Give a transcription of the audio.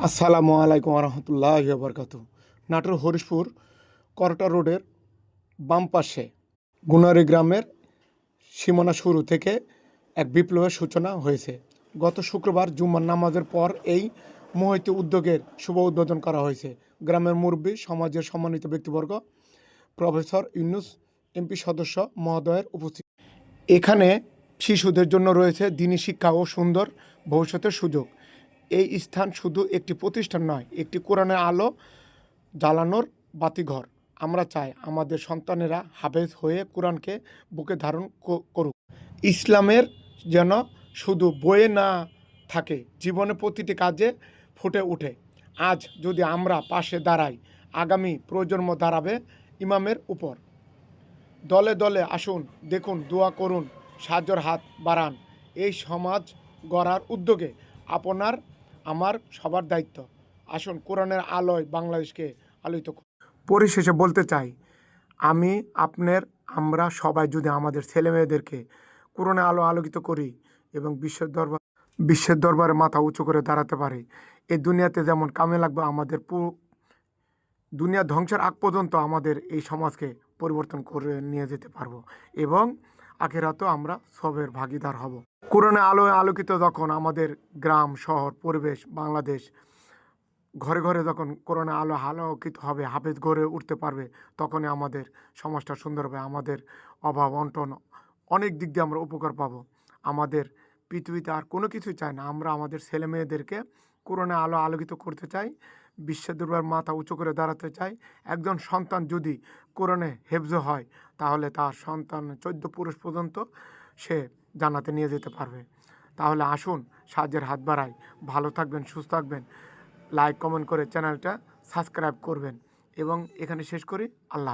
আসসালামু আলাইকুম রহমতুল্লাহ বরকাত। নাটোর হরিশপুর করটা রোডের বাম পাশে গুনারি গ্রামের সীমানা শুরু থেকে এক বিপ্লবের সূচনা হয়েছে। গত শুক্রবার জুম্মার নামাজের পর এই মহৎ উদ্যোগের শুভ উদ্বোধন করা হয়েছে। গ্রামের মুরব্বী, সমাজের সম্মানিত ব্যক্তিবর্গ, প্রফেসর ইউনুস এমপি সদস্য মহোদয়ের উপস্থিত। এখানে শিশুদের জন্য রয়েছে দ্বীনি শিক্ষা ও সুন্দর ভবিষ্যতের সুযোগ। এই স্থান শুধু একটি প্রতিষ্ঠান নয়, একটি কোরআনের আলো জ্বালানোর বাতিঘর। আমরা চাই আমাদের সন্তানেরা হাফেজ হয়ে কোরআনকে বুকে ধারণ করুক। ইসলামের যেন শুধু বইয়ে না থাকে, জীবনে প্রতিটি কাজে ফুটে ওঠে। আজ যদি আমরা পাশে দাঁড়াই, আগামী প্রজন্ম দাঁড়াবে ইমামের উপর। দলে দলে আসুন, দেখুন, দোয়া করুন, সাহায্যের হাত বাড়ান। এই সমাজ গড়ার উদ্যোগে আপনার আমার সবার দায়িত্ব। আসুন কোরআনের আলোয় বাংলাদেশকে আলোকিত করুন। পরিশেষে বলতে চাই, আমি আপনার আমরা সবাই যদি আমাদের ছেলেমেয়েদেরকে কোরআনের আলো আলোকিত করি এবং বিশ্বের দরবারে মাথা উঁচু করে দাঁড়াতে পারি, এই দুনিয়াতে যেমন কামে লাগবে, আমাদের দুনিয়া ধ্বংসের আগ পর্যন্ত আমাদের এই সমাজকে পরিবর্তন করে নিয়ে যেতে পারবো এবং আখেরাতেও আমরা সবের ভাগিদার হব। কোরআনে আলোয় আলোকিত যখন আমাদের গ্রাম, শহর, পরিবেশ, বাংলাদেশ, ঘরে ঘরে যখন কোরআনে আলো আলোকিত হবে, হাফেজ গড়ে উঠতে পারবে, তখনই আমাদের সমাজটা সুন্দর হবে। আমাদের অভাব অনটন অনেক দিক দিয়ে আমরা উপকার পাবো। আমাদের পৃথিবীতে আর কোনো কিছুই চাই না, আমরা আমাদের ছেলে মেয়েদেরকে কোরআনে আলো আলোকিত করতে চাই, বিশ্বের দরবার মাথা উঁচু করে দাঁড়াতে চাই। একজন সন্তান যদি কোরআনে হেফজ হয়, তাহলে তার সন্তান 14 পুরুষ পর্যন্ত সে জান্নাতে নিয়ে যেতে পারবে। তাহলে আসুন সাহায্যের হাত বাড়াই। ভালো থাকবেন, সুস্থ থাকবেন। লাইক কমেন্ট করে চ্যানেলটা সাবস্ক্রাইব করবেন এবং এখানে শেষ করি। আল্লাহ।